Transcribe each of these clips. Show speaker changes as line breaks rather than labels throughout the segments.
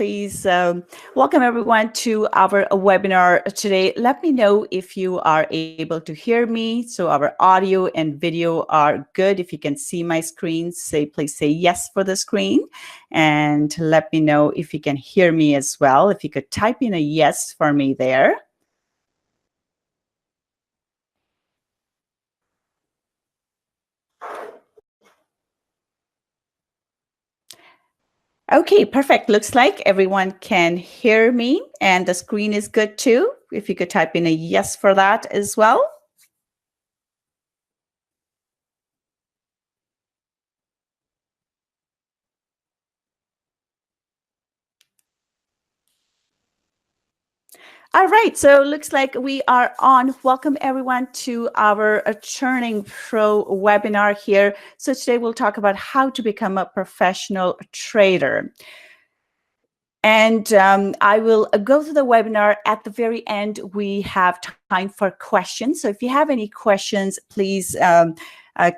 please welcome everyone to our webinar today. Let me know if you are able to hear me. So our audio and video are good. If you can see my screen, please say yes for the screen. And let me know if you can hear me as well. If you could type in a yes for me there. Okay, perfect. Looks like everyone can hear me and the screen is good too. If you could type in a yes for that as well. All right, so looks like we are on. Welcome everyone to our Churning Pro webinar here. So today we'll talk about how to become a professional trader. And I will go through the webinar. At the very end, we have time for questions. So if you have any questions, please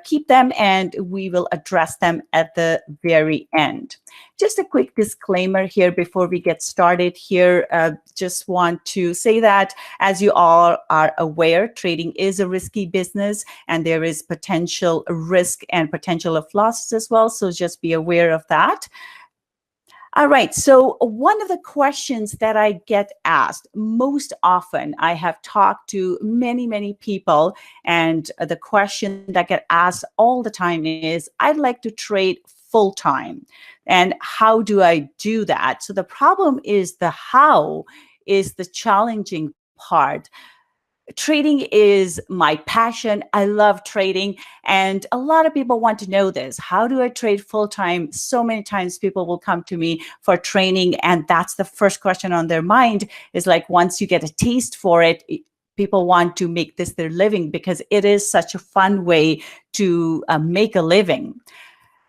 keep them and we will address them at the very end. Just a quick disclaimer here before we get started here. Just want to say that as you all are aware, trading is a risky business and there is potential risk and potential of losses as well. So just be aware of that. All right, so one of the questions that I get asked most often, I have talked to many people, and the question that get asked all the time is, I'd like to trade full-time. And how do I do that? So the problem is the how is the challenging part. Trading is my passion. I love trading. And a lot of people want to know this. How do I trade full time? So many times people will come to me for training. And that's the first question on their mind is like, once you get a taste for it, people want to make this their living because it is such a fun way to make a living.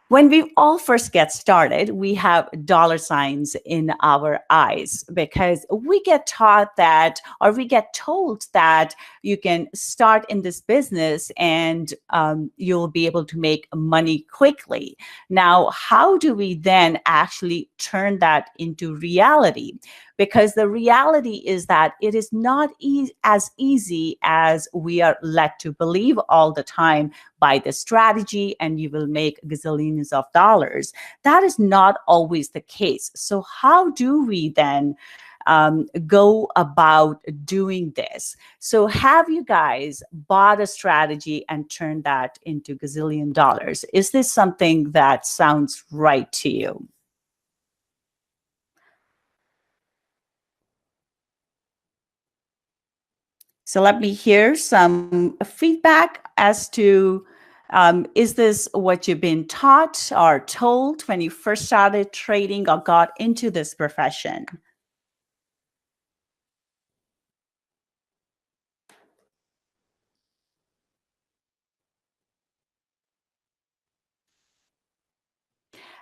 When we all first get started, we have dollar signs in our eyes because we get taught that, or we get told that you can start in this business and you'll be able to make money quickly. Now, how do we then actually turn that into reality? Because the reality is that it is not as easy as we are led to believe all the time. By the strategy and you will make gazillions of dollars. That is not always the case. So how do we then go about doing this? So have you guys bought a strategy and turned that into gazillion dollars? Is this something that sounds right to you? So let me hear some feedback as to, is this what you've been taught or told when you first started trading or got into this profession?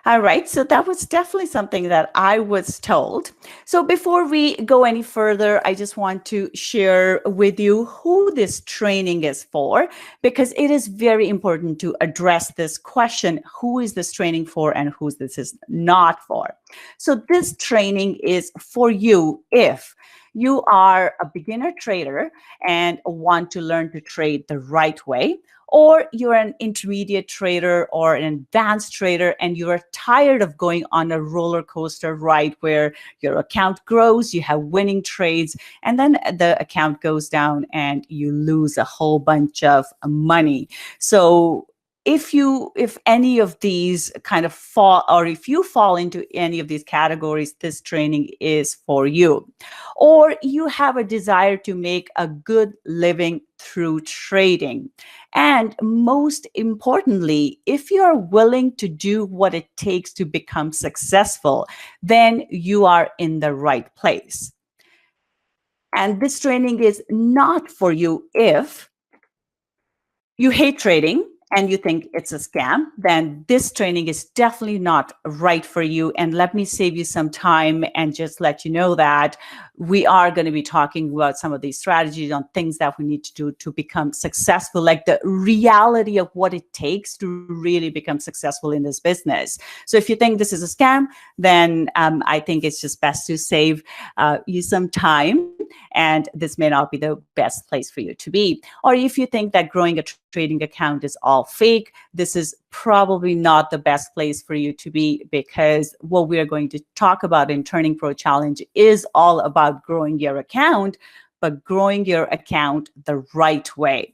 All right, so that was definitely something that I was told. So before we go any further, I just want to share with you who this training is for, because it is very important to address this question, who is this training for and who this is not for? So this training is for you if you are a beginner trader and want to learn to trade the right way, or you're an intermediate trader or an advanced trader and you're tired of going on a roller coaster ride where your account grows, you have winning trades, and then the account goes down and you lose a whole bunch of money. So if any of these kind of fall, or if you fall into any of these categories, this training is for you. Or you have a desire to make a good living through trading. And most importantly, if you're willing to do what it takes to become successful, then you are in the right place. And this training is not for you if you hate trading and you think it's a scam, then this training is definitely not right for you. And let me save you some time and just let you know that we are going to be talking about some of these strategies on things that we need to do to become successful, like the reality of what it takes to really become successful in this business. So if you think this is a scam, then I think it's just best to save you some time, and this may not be the best place for you to be. Or if you think that growing a trading account is all fake, this is probably not the best place for you to be, because what we are going to talk about in Turning Pro Challenge is all about growing your account, but growing your account the right way.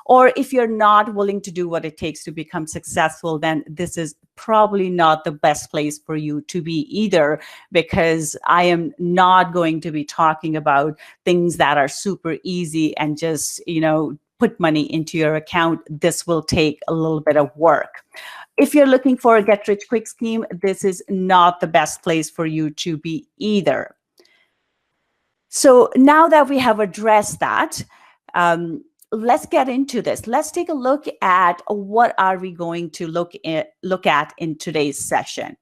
Or if you're not willing to do what it takes to become successful, then this is probably not the best place for you to be either, because I am not going to be talking about things that are super easy and just, put money into your account. This will take a little bit of work. If you're looking for a get rich quick scheme, this is not the best place for you to be either. So now that we have addressed that, let's get into this. Let's take a look at what are we going to look at in today's session.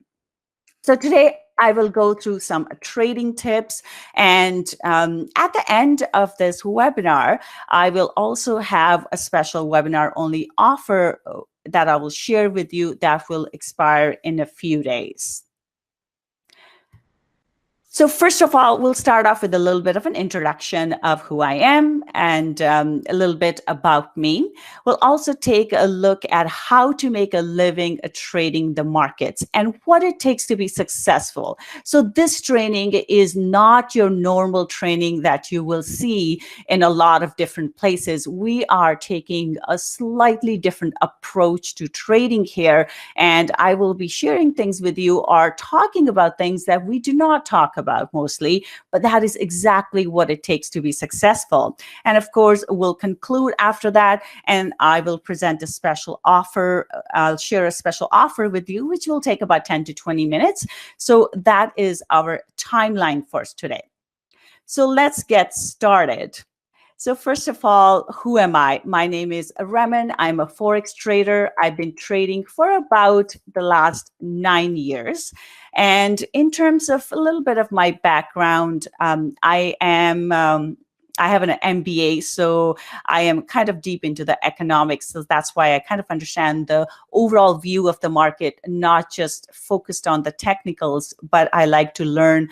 So today I will go through some trading tips, and at the end of this webinar, I will also have a special webinar only offer that I will share with you that will expire in a few days. So first of all, we'll start off with a little bit of an introduction of who I am and a little bit about me. We'll also take a look at how to make a living trading the markets and what it takes to be successful. So this training is not your normal training that you will see in a lot of different places. We are taking a slightly different approach to trading here, and I will be sharing things with you or talking about things that we do not talk about mostly, but that is exactly what it takes to be successful. And of course, we'll conclude after that, and I will present a special offer. I'll share a special offer with you, which will take about 10 to 20 minutes. So that is our timeline for today. So let's get started. So first of all, who am I? My name is Raman. I'm a Forex trader. I've been trading for about the last 9 years. And in terms of a little bit of my background, I have an MBA, so I am kind of deep into the economics. So that's why I kind of understand the overall view of the market, not just focused on the technicals, but I like to learn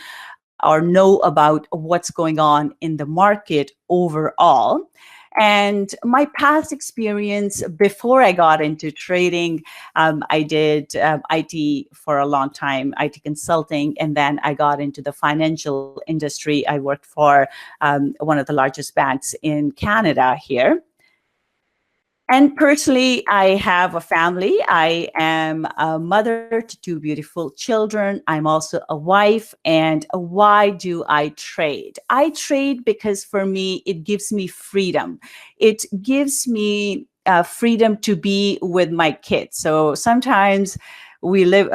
or know about what's going on in the market overall. And my past experience before I got into trading, I did IT for a long time, IT consulting, and then I got into the financial industry. I worked for one of the largest banks in Canada here. And personally, I have a family. I am a mother to two beautiful children. I'm also a wife. And why do I trade? I trade because for me, it gives me freedom. It gives me freedom to be with my kids. So sometimes we live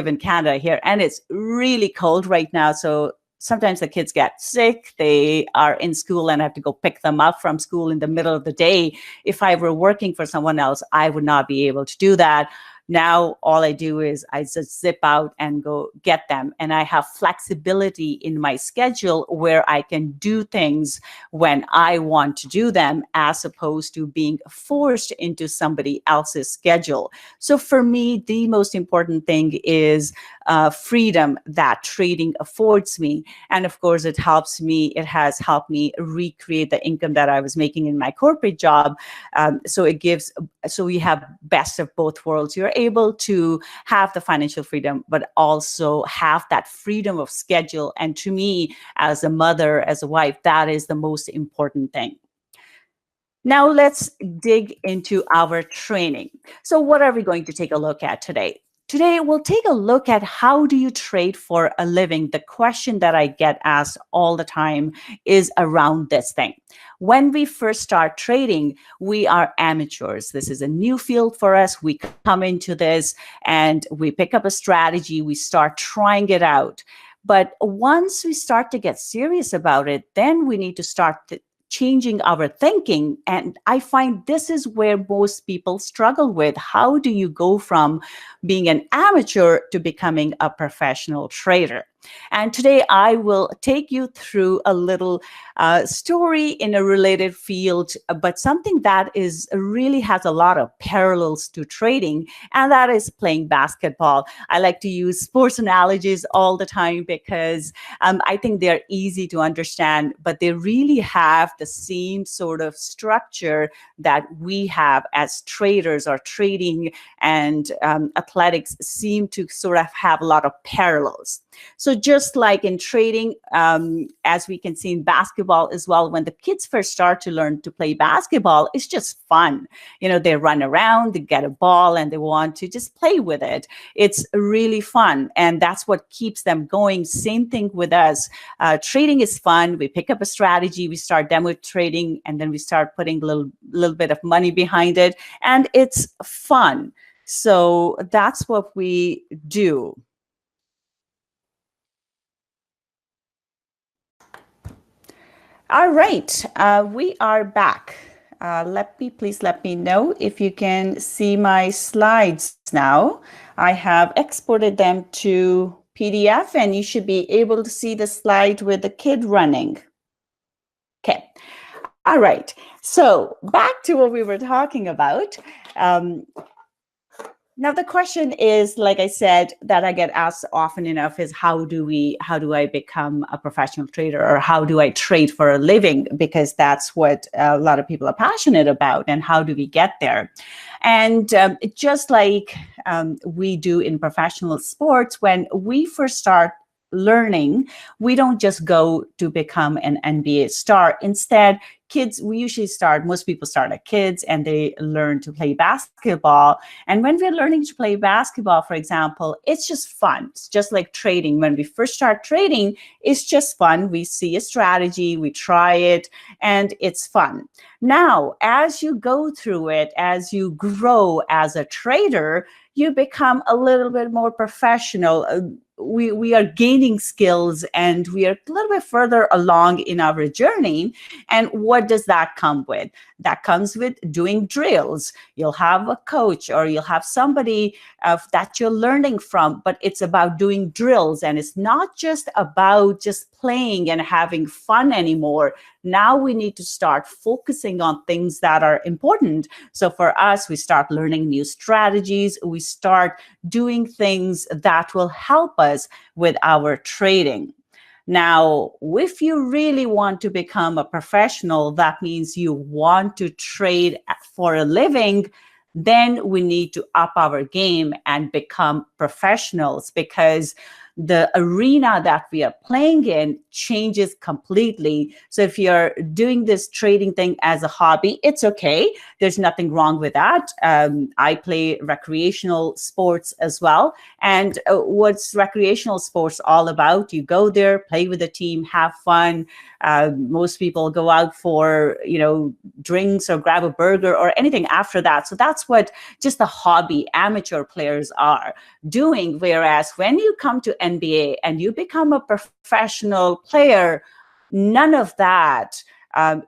in Canada here, and it's really cold right now. So sometimes the kids get sick. They are in school and I have to go pick them up from school in the middle of the day. If I were working for someone else, I would not be able to do that. Now, all I do is I just zip out and go get them. And I have flexibility in my schedule where I can do things when I want to do them, as opposed to being forced into somebody else's schedule. So for me, the most important thing is freedom that trading affords me. And of course, it has helped me recreate the income that I was making in my corporate job. So we have best of both worlds. You're able to have the financial freedom, but also have that freedom of schedule. And to me, as a mother, as a wife, that is the most important thing. Now let's dig into our training. So what are we going to take a look at today? Today, we'll take a look at how do you trade for a living? The question that I get asked all the time is around this thing. When we first start trading, we are amateurs. This is a new field for us. We come into this and we pick up a strategy. We start trying it out. But once we start to get serious about it, then we need to start changing our thinking. And I find this is where most people struggle with. How do you go from being an amateur to becoming a professional trader? And today I will take you through a little story in a related field, but something that is really has a lot of parallels to trading, and that is playing basketball. I like to use sports analogies all the time because I think they're easy to understand, but they really have the same sort of structure that we have as traders, or trading and athletics seem to sort of have a lot of parallels. So just like in trading, as we can see in basketball as well, when the kids first start to learn to play basketball, it's just fun. You know, they run around, they get a ball, and they want to just play with it. It's really fun, and that's what keeps them going. Same thing with us. Trading is fun. We pick up a strategy, we start demo trading, and then we start putting a little bit of money behind it, and it's fun. So that's what we do. All right, we are back. Please let me know if you can see my slides now. I have exported them to PDF, and you should be able to see the slide with the kid running. Okay, all right. So back to what we were talking about. Now, the question is, like I said, that I get asked often enough is how do I become a professional trader, or how do I trade for a living? Because that's what a lot of people are passionate about, and how do we get there? And just like we do in professional sports, when we first start learning, we don't just go to become an NBA star. Instead, most people start as kids, and they learn to play basketball. And when we're learning to play basketball, for example, it's just fun. It's just like trading. When we first start trading, it's just fun. We see a strategy, we try it, and it's fun. Now, as you go through it, as you grow as a trader, you become a little bit more professional. We are gaining skills, and we are a little bit further along in our journey. And what does that come with? That comes with doing drills. You'll have a coach, or you'll have somebody that you're learning from, but it's about doing drills. And it's not just about just playing and having fun anymore. Now we need to start focusing on things that are important. So for us, we start learning new strategies. We start doing things that will help us with our trading. Now, if you really want to become a professional, that means you want to trade for a living, then we need to up our game and become professionals, because the arena that we are playing in changes completely. So if you're doing this trading thing as a hobby, it's okay. There's nothing wrong with that. I play recreational sports as well. And what's recreational sports all about? You go there, play with the team, have fun. Most people go out for, drinks or grab a burger or anything after that. So that's what just the hobby amateur players are doing. Whereas when you come to NBA and you become a professional player, none of that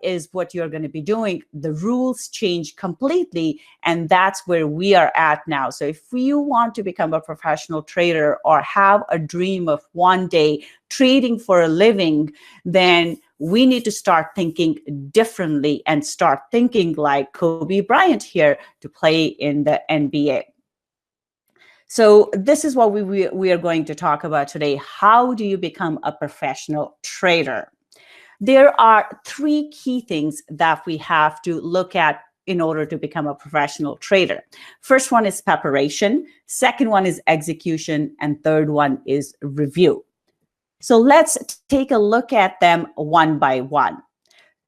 is what you're going to be doing. The rules change completely, and that's where we are at now. So if you want to become a professional trader, or have a dream of one day trading for a living, then we need to start thinking differently and start thinking like Kobe Bryant here to play in the NBA. So this is what we are going to talk about today. How do you become a professional trader? There are three key things that we have to look at in order to become a professional trader. First one is preparation. Second one is execution. And third one is review. So let's take a look at them one by one.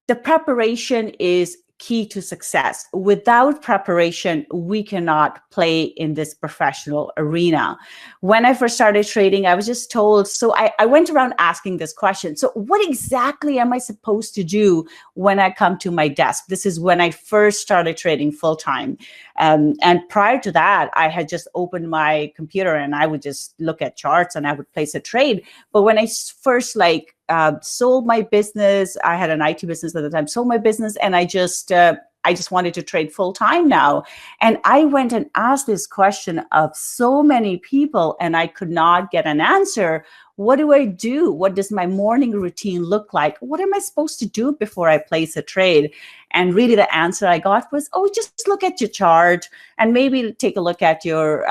The preparation is key to success. Without preparation, we cannot play in this professional arena. When I first started trading, I was just told, so I went around asking this question. So what exactly am I supposed to do when I come to my desk? This is when I first started trading full time. And prior to that, I had just opened my computer and I would just look at charts and I would place a trade. But when I first sold my business. I had an IT business at the time, sold my business, and I just wanted to trade full time now. And I went and asked this question of so many people, and I could not get an answer. What do I do? What does my morning routine look like? What am I supposed to do before I place a trade? And really, the answer I got was, oh, just look at your chart and maybe take a look at your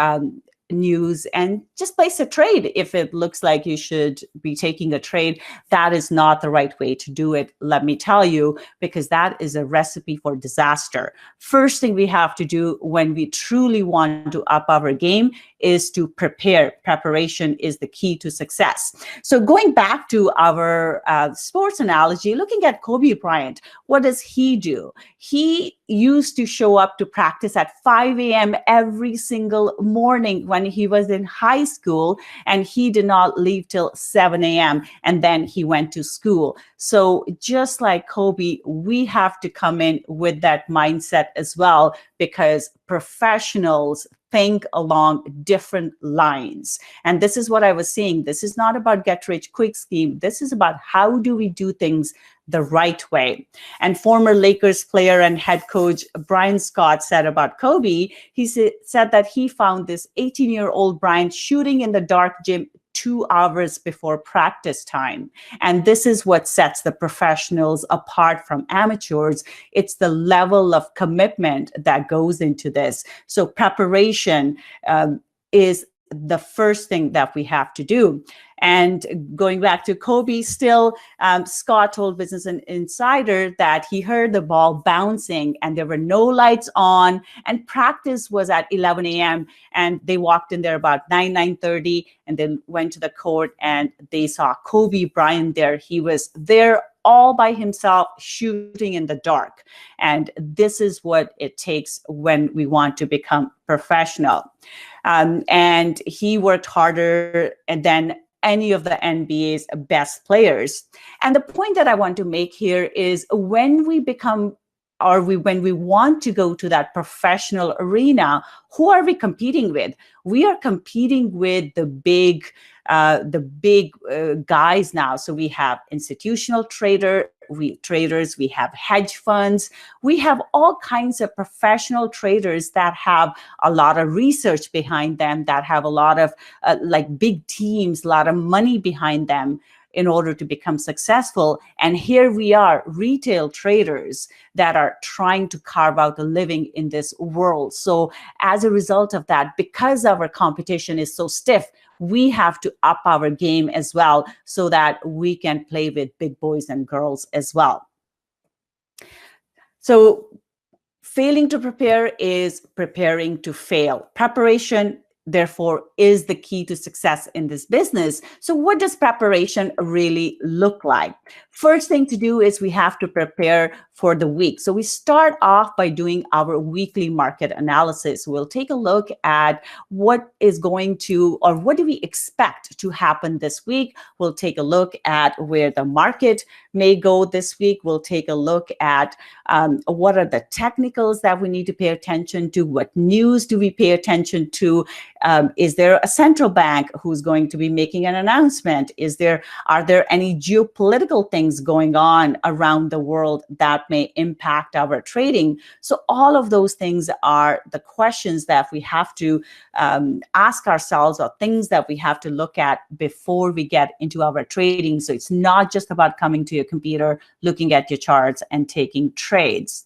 news and just place a trade if it looks like you should be taking a trade. That is not the right way to do it, let me tell you, because that is a recipe for disaster. First thing we have to do when we truly want to up our game is to prepare. Preparation is the key to success. So going back to our sports analogy, looking at Kobe Bryant, what does he do? He used to show up to practice at 5 a.m. every single morning when he was in high school, and he did not leave till 7 a.m. and then he went to school. So just like Kobe, we have to come in with that mindset as well, because professionals think along different lines. And this is what I was saying. This is not about get rich quick scheme. This is about how do we do things the right way. And former Lakers player and head coach Brian Scott said about Kobe, he said that he found this 18-year-old Brian shooting in the dark gym 2 hours before practice time. And this is what sets the professionals apart from amateurs. It's the level of commitment that goes into this. So preparation is the first thing that we have to do. And going back to Kobe, still, Scott told Business Insider that he heard the ball bouncing and there were no lights on, and practice was at 11 a.m. And they walked in there about 9:30, and then went to the court and they saw Kobe Bryant there. He was there all by himself shooting in the dark. And this is what it takes when we want to become professional. And he worked harder than any of the NBA's best players. And the point that I want to make here is when we become, or when we want to go to that professional arena, who are we competing with? We are competing with the big guys now. So we have institutional traders, we have hedge funds, we have all kinds of professional traders that have a lot of research behind them, that have a lot of like big teams, a lot of money behind them in order to become successful. And here we are, retail traders that are trying to carve out a living in this world. So as a result of that, because our competition is so stiff, we have to up our game as well so that we can play with big boys and girls as well. So failing to prepare is preparing to fail. Preparation, therefore, is the key to success in this business. So what does preparation really look like? First thing to do is we have to prepare for the week. So we start off by doing our weekly market analysis. We'll take a look at what is going to, or what do we expect to happen this week. We'll take a look at where the market may go this week. We'll take a look at what are the technicals that we need to pay attention to. What news do we pay attention to? Is there a central bank who's going to be making an announcement? Are there any geopolitical things going on around the world that may impact our trading? So all of those things are the questions that we have to ask ourselves, or things that we have to look at before we get into our trading. So it's not just about coming to your computer, looking at your charts and taking trades.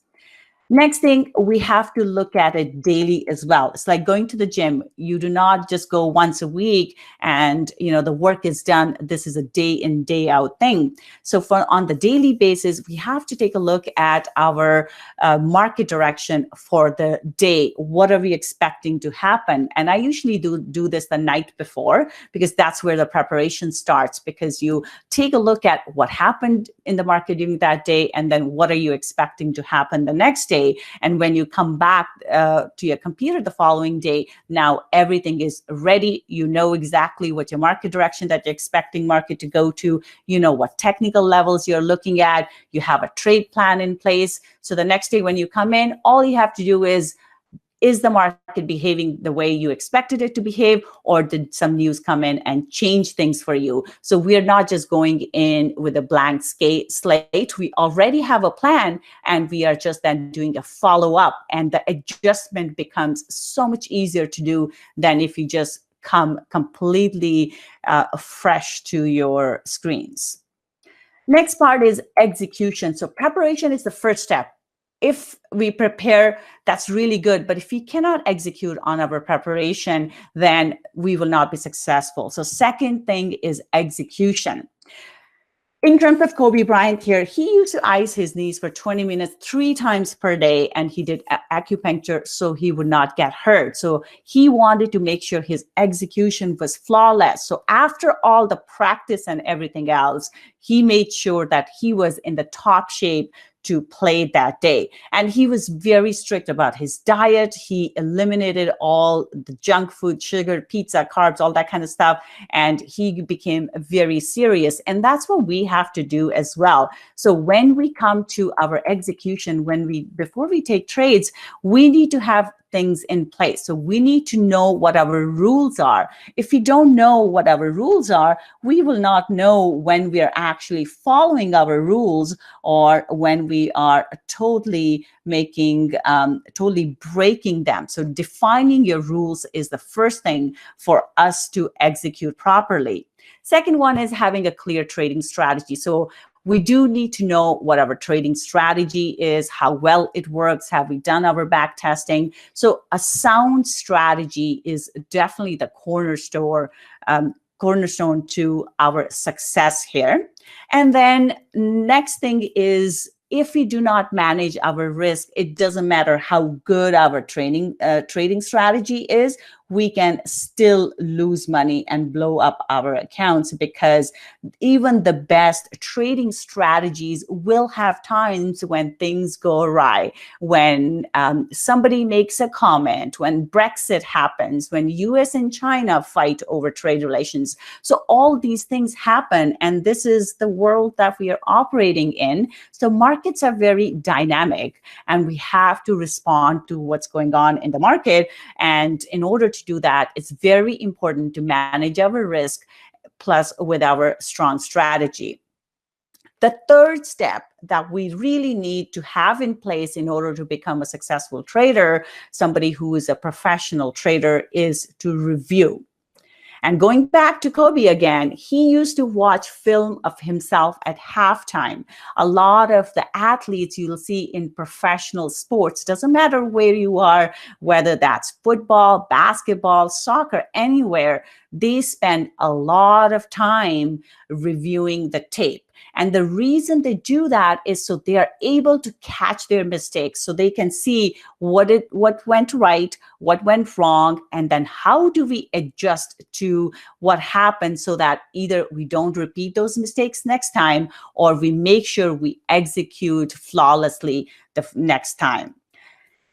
Next thing, we have to look at it daily as well. It's like going to the gym. You do not just go once a week and the work is done. This is a day in, day out thing. So on the daily basis, we have to take a look at our market direction for the day. What are we expecting to happen? And I usually do this the night before, because that's where the preparation starts, because you take a look at what happened in the market during that day, and then what are you expecting to happen the next day. And when you come back to your computer the following day, now everything is ready. You know exactly what your market direction that you're expecting market to go to. You know what technical levels you're looking at. You have a trade plan in place. So the next day when you come in, all you have to do is is the market behaving the way you expected it to behave, or did some news come in and change things for you? So we're not just going in with a blank slate. We already have a plan, and we are just then doing a follow-up, and the adjustment becomes so much easier to do than if you just come completely fresh to your screens. Next part is execution. So preparation is the first step. If we prepare, that's really good. But if we cannot execute on our preparation, then we will not be successful. So second thing is execution. In terms of Kobe Bryant here, he used to ice his knees for 20 minutes, 3 times per day, and he did acupuncture so he would not get hurt. So he wanted to make sure his execution was flawless. So after all the practice and everything else, he made sure that he was in the top shape to play that day. And he was very strict about his diet. He eliminated all the junk food, sugar, pizza, carbs, all that kind of stuff. And he became very serious. And that's what we have to do as well. So when we come to our execution, before we take trades, we need to have things in place. So we need to know what our rules are. If we don't know what our rules are, we will not know when we are actually following our rules or when we are totally breaking them. So defining your rules is the first thing for us to execute properly. Second one is having a clear trading strategy. So we do need to know what our trading strategy is, how well it works, have we done our back testing. So a sound strategy is definitely the cornerstone to our success here. And then next thing is, if we do not manage our risk, it doesn't matter how good our trading strategy is, we can still lose money and blow up our accounts, because even the best trading strategies will have times when things go awry, when somebody makes a comment, when Brexit happens, when US and China fight over trade relations. So all these things happen, and this is the world that we are operating in. So markets are very dynamic, and we have to respond to what's going on in the market. And in order to do that, it's very important to manage our risk plus with our strong strategy. The third step that we really need to have in place in order to become a successful trader, somebody who is a professional trader, is to review. And going back to Kobe again, he used to watch film of himself at halftime. A lot of the athletes you'll see in professional sports, doesn't matter where you are, whether that's football, basketball, soccer, anywhere, they spend a lot of time reviewing the tape. And the reason they do that is so they are able to catch their mistakes, so they can see what went right, what went wrong, and then how do we adjust to what happened so that either we don't repeat those mistakes next time, or we make sure we execute flawlessly the next time.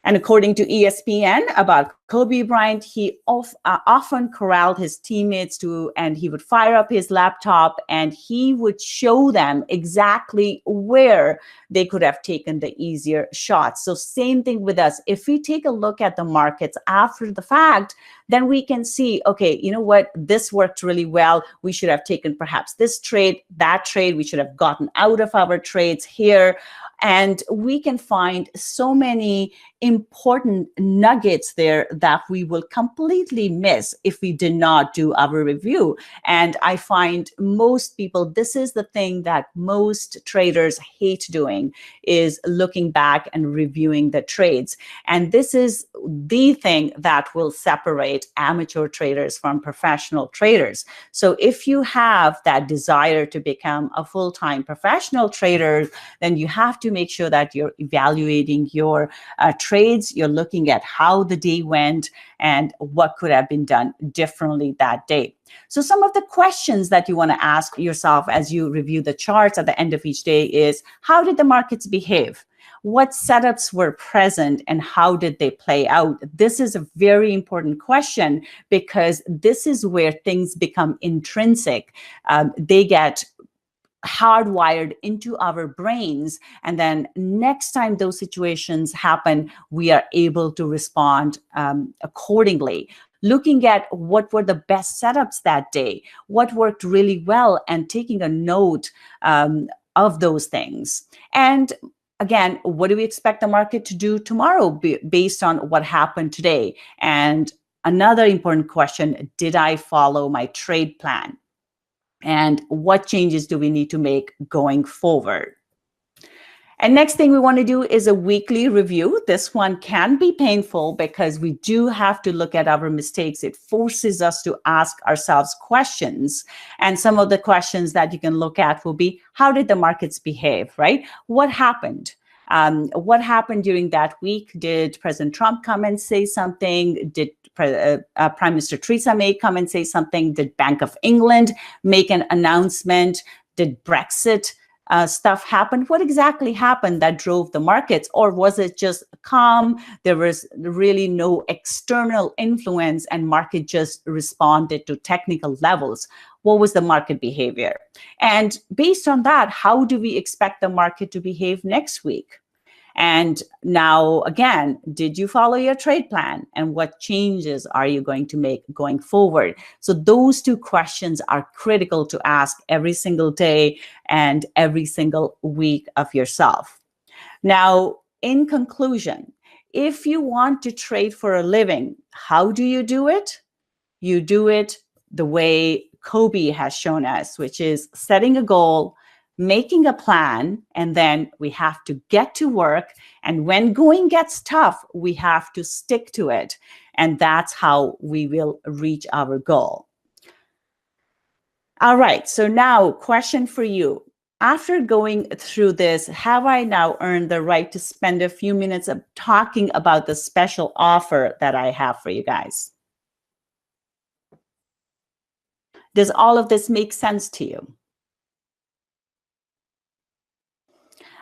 And according to ESPN about Kobe Bryant, he often corralled his teammates and he would fire up his laptop and he would show them exactly where they could have taken the easier shots. So same thing with us. If we take a look at the markets after the fact, then we can see, okay, you know what, this worked really well. We should have taken perhaps this trade, that trade. We should have gotten out of our trades here. And we can find so many important nuggets there that we will completely miss if we did not do our review. And I find most people, this is the thing that most traders hate doing, is looking back and reviewing the trades. And this is the thing that will separate amateur traders from professional traders. So if you have that desire to become a full-time professional trader, then you have to make sure that you're evaluating your trades, you're looking at how the day went and what could have been done differently that day. So some of the questions that you want to ask yourself as you review the charts at the end of each day is, how did the markets behave? What setups were present and how did they play out? This is a very important question because this is where things become intrinsic. They get hardwired into our brains. And then next time those situations happen, we are able to respond accordingly. Looking at what were the best setups that day, what worked really well, and taking a note of those things. And again, what do we expect the market to do tomorrow based on what happened today? And another important question, did I follow my trade plan? And what changes do we need to make going forward? And next thing we want to do is a weekly review. This one can be painful because we do have to look at our mistakes. It forces us to ask ourselves questions. And some of the questions that you can look at will be, how did the markets behave, right? What happened? What happened during that week? Did President Trump come and say something? Did Prime Minister Theresa May come and say something? Did Bank of England make an announcement? Did Brexit stuff happen? What exactly happened that drove the markets? Or was it just calm? There was really no external influence and market just responded to technical levels. What was the market behavior? And based on that, how do we expect the market to behave next week? And now, again, did you follow your trade plan? And what changes are you going to make going forward? So those two questions are critical to ask every single day and every single week of yourself. Now, in conclusion, if you want to trade for a living, how do you do it? You do it the way Kobe has shown us, which is setting a goal, making a plan, and then we have to get to work. And when going gets tough, we have to stick to it. And that's how we will reach our goal. All right, so now question for you. After going through this, have I now earned the right to spend a few minutes of talking about the special offer that I have for you guys? Does all of this make sense to you?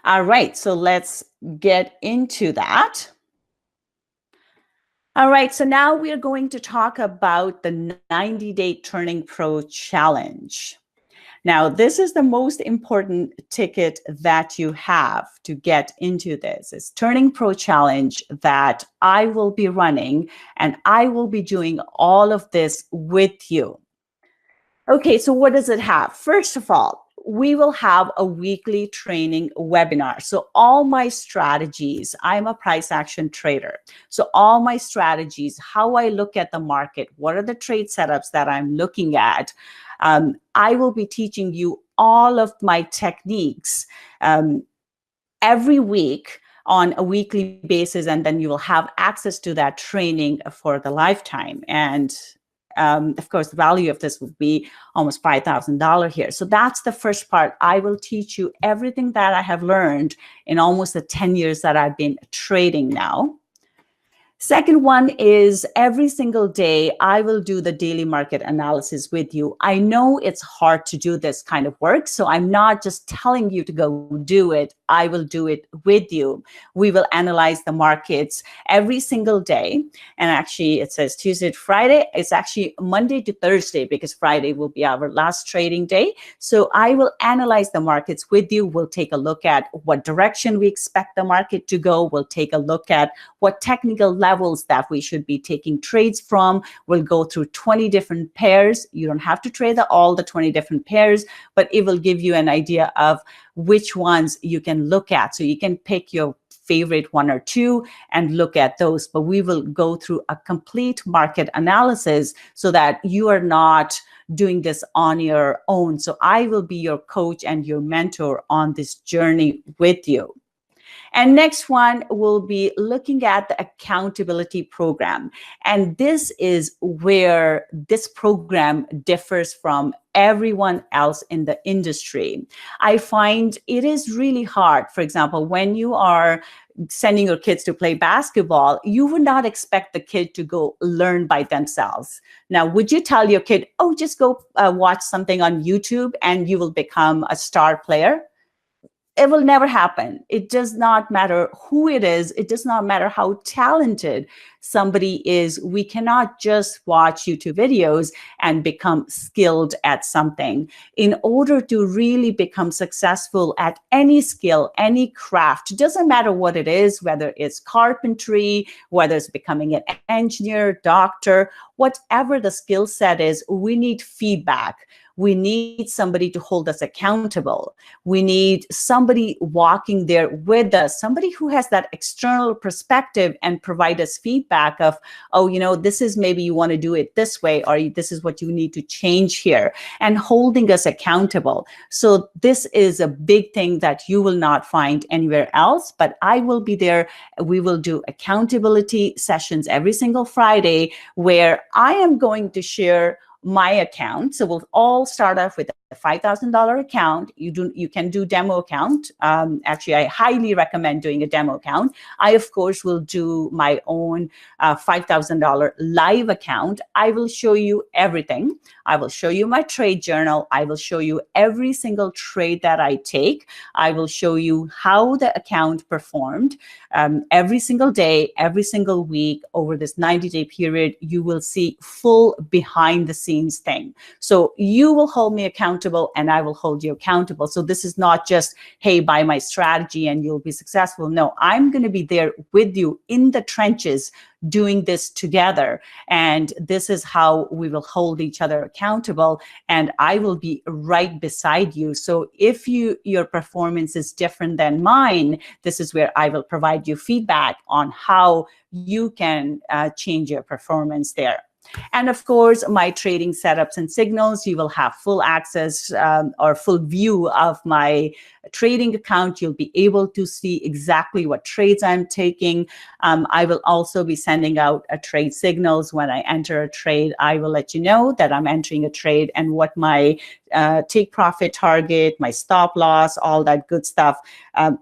All right, so let's get into that. All right, so now we are going to talk about the 90-day Turning Pro Challenge. Now, this is the most important ticket that you have to get into this. It's Turning Pro Challenge that I will be running, and I will be doing all of this with you. Okay, so what does it have? First of all, we will have a weekly training webinar. So all my strategies, I'm a price action trader. So all my strategies, how I look at the market, what are the trade setups that I'm looking at? I will be teaching you all of my techniques every week on a weekly basis, and then you will have access to that training for the lifetime. And of course, the value of this would be almost $5,000 here. So that's the first part. I will teach you everything that I have learned in almost the 10 years that I've been trading now. Second one is every single day, I will do the daily market analysis with you. I know it's hard to do this kind of work, so I'm not just telling you to go do it. I will do it with you. We will analyze the markets every single day. And actually, it says Tuesday to Friday. It's actually Monday to Thursday because Friday will be our last trading day. So I will analyze the markets with you. We'll take a look at what direction we expect the market to go. We'll take a look at what technical levels that we should be taking trades from. We'll go through 20 different pairs. You don't have to trade all the 20 different pairs, but it will give you an idea of which ones you can look at. So you can pick your favorite one or two and look at those, but we will go through a complete market analysis so that you are not doing this on your own. So I will be your coach and your mentor on this journey with you. And next one will be looking at the accountability program. And this is where this program differs from everyone else in the industry. I find it is really hard. For example, when you are sending your kids to play basketball, you would not expect the kid to go learn by themselves. Now, would you tell your kid, oh, just go watch something on YouTube and you will become a star player? it will never happen. It does not matter who it is. It does not matter how talented somebody is. We cannot just watch YouTube videos and become skilled at something. In order to really become successful at any skill, any craft, it doesn't matter what it is, whether it's carpentry, whether it's becoming an engineer, doctor, whatever the skill set is, we need feedback. We need somebody to hold us accountable. We need somebody walking there with us, somebody who has that external perspective and provide us feedback of, oh, this is maybe you want to do it this way, or this is what you need to change here, and holding us accountable. So this is a big thing that you will not find anywhere else, but I will be there. We will do accountability sessions every single Friday where I am going to share my account. So we'll all start off with a $5,000 account. You can do demo account. Actually, I highly recommend doing a demo account. I, of course, will do my own $5,000 live account. I will show you everything. I will show you my trade journal. I will show you every single trade that I take. I will show you how the account performed every single day, every single week over this 90-day period. You will see full behind the scenes thing. So you will hold me accountable and I will hold you accountable. So this is not just, hey, buy my strategy and you'll be successful. No, I'm going to be there with you in the trenches doing this together. And this is how we will hold each other accountable. And I will be right beside you. So if your performance is different than mine, this is where I will provide you feedback on how you can change your performance there. And of course, my trading setups and signals, you will have full access or full view of my trading account. You'll be able to see exactly what trades I'm taking. I will also be sending out trade signals when I enter a trade. I will let you know that I'm entering a trade and what my take profit target, my stop loss, all that good stuff,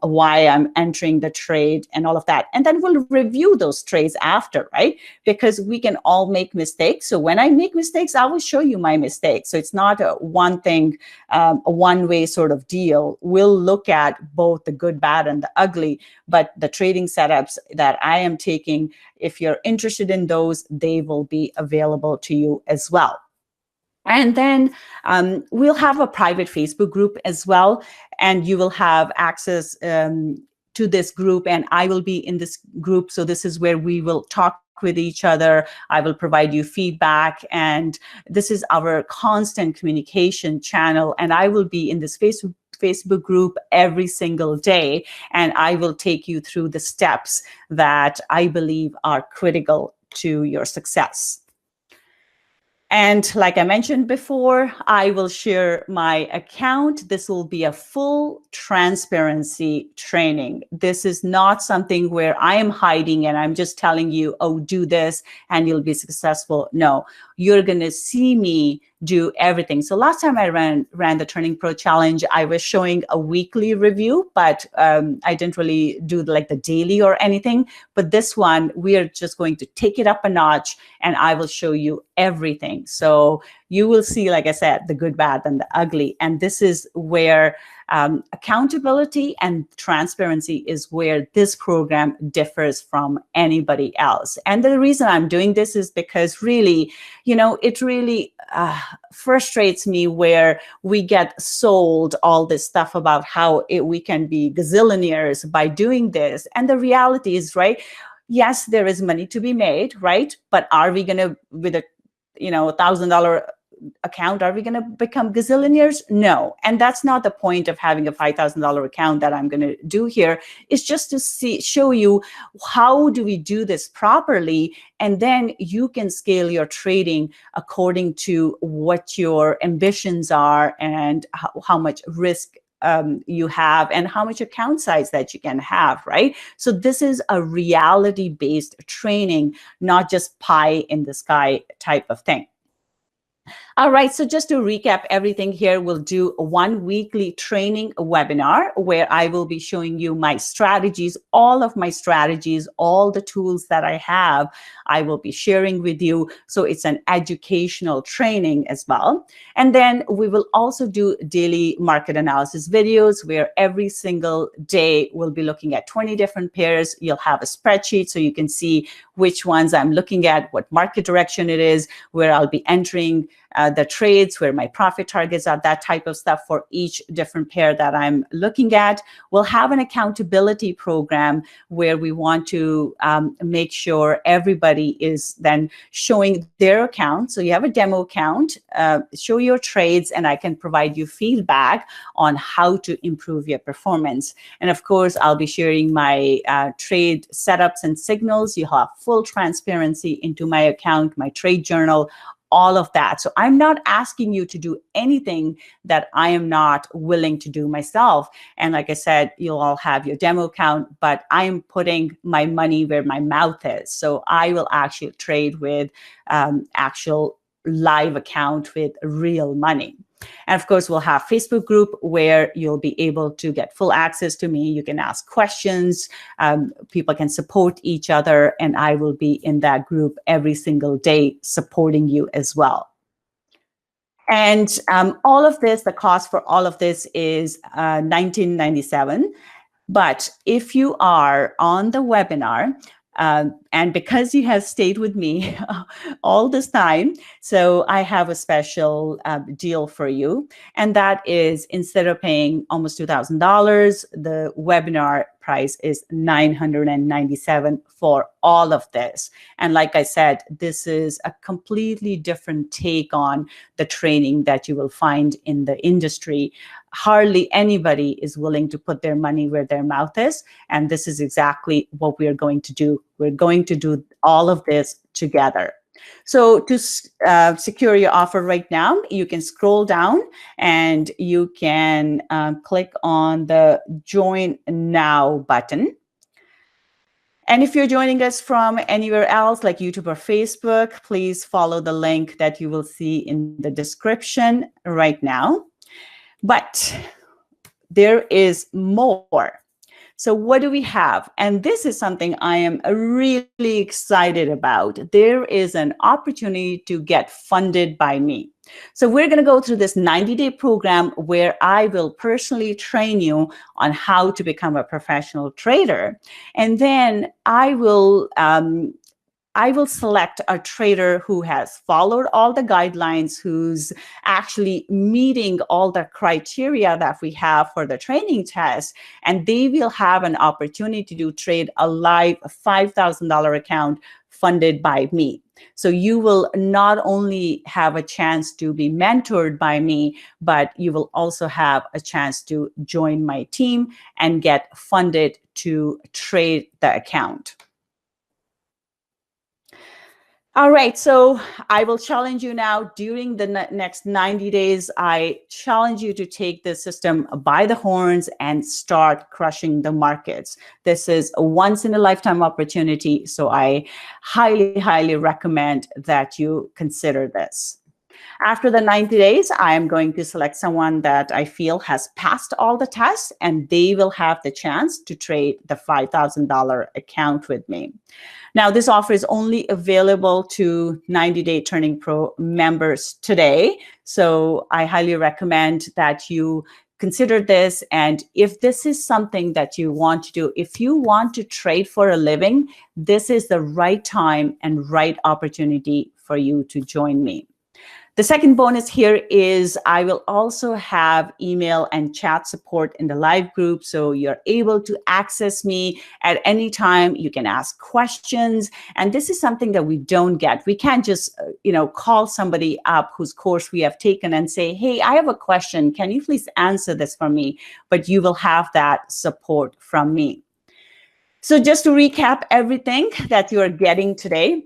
why I'm entering the trade and all of that. And then we'll review those trades after, right? Because we can all make mistakes. So when I make mistakes, I will show you my mistakes. So it's not a one thing, a one-way sort of deal. We'll look at both the good, bad, and the ugly, but the trading setups that I am taking, if you're interested in those, they will be available to you as well. And then we'll have a private Facebook group as well, and you will have access to this group, and I will be in this group. So this is where we will talk with each other. I will provide you feedback, and this is our constant communication channel. And I will be in this Facebook group every single day, and I will take you through the steps that I believe are critical to your success. And like I mentioned before, I will share my account. This will be a full transparency training. This is not something where I am hiding and I'm just telling you, oh, do this and you'll be successful. No, you're going to see me do everything. So last time I ran the Turning Pro Challenge, I was showing a weekly review, but I didn't really do like the daily or anything. But this one, we are just going to take it up a notch, and I will show you everything. So you will see, like I said, the good, bad, and the ugly. And this is where accountability and transparency is where this program differs from anybody else. And the reason I'm doing this is because really, it really frustrates me where we get sold all this stuff about how we can be gazillionaires by doing this. And the reality is, right, yes, there is money to be made, right? But are we going to, with a $1,000 account, are we going to become gazillionaires? No. And that's not the point of having a $5,000 account that I'm going to do here. It's just to show you how do we do this properly, and then you can scale your trading according to what your ambitions are and how much risk you have and how much account size that you can have, right? So this is a reality-based training, not just pie in the sky type of thing. All right, so just to recap everything here, we'll do one weekly training webinar where I will be showing you my strategies, all of my strategies, all the tools that I have, I will be sharing with you. So it's an educational training as well. And then we will also do daily market analysis videos where every single day we'll be looking at 20 different pairs. You'll have a spreadsheet so you can see which ones I'm looking at, what market direction it is, where I'll be entering the trades, where my profit targets are, that type of stuff for each different pair that I'm looking at. We'll have an accountability program where we want to make sure everybody is then showing their account. So you have a demo account, show your trades, and I can provide you feedback on how to improve your performance. And of course, I'll be sharing my trade setups and signals. You have full transparency into my account, my trade journal, all of that. So I'm not asking you to do anything that I am not willing to do myself. And like I said, you'll all have your demo account, but I'm putting my money where my mouth is. So I will actually trade with actual live account with real money. And of course, we'll have Facebook group where you'll be able to get full access to me. You can ask questions. People can support each other, and I will be in that group every single day supporting you as well. And all of this, the cost for all of this is $19.97. But if you are on the webinar, and because you have stayed with me all this time, so I have a special deal for you. And that is, instead of paying almost $2,000, the webinar price is $997 for all of this. And like I said, this is a completely different take on the training that you will find in the industry. Hardly anybody is willing to put their money where their mouth is. And this is exactly what we're going to do. We're going to do all of this together. So to secure your offer right now, you can scroll down and you can click on the Join Now button. And if you're joining us from anywhere else like YouTube or Facebook, please follow the link that you will see in the description right now. But there is more. So what do we have? And this is something I am really excited about. There is an opportunity to get funded by me. So we're going to go through this 90-day program where I will personally train you on how to become a professional trader. And then I will select a trader who has followed all the guidelines, who's actually meeting all the criteria that we have for the training test, and they will have an opportunity to trade a live $5,000 account funded by me. So you will not only have a chance to be mentored by me, but you will also have a chance to join my team and get funded to trade the account. All right, so I will challenge you now during the next 90 days. I challenge you to take the system by the horns and start crushing the markets. This is a once in a lifetime opportunity. So I highly, highly recommend that you consider this. After the 90 days, I am going to select someone that I feel has passed all the tests, and they will have the chance to trade the $5,000 account with me. Now, this offer is only available to 90-day Turning Pro members today. So I highly recommend that you consider this. And if this is something that you want to do, if you want to trade for a living, this is the right time and right opportunity for you to join me. The second bonus here is I will also have email and chat support in the live group. So you're able to access me at any time. You can ask questions. And this is something that we don't get. We can't just, call somebody up whose course we have taken and say, hey, I have a question. Can you please answer this for me? But you will have that support from me. So just to recap everything that you're getting today,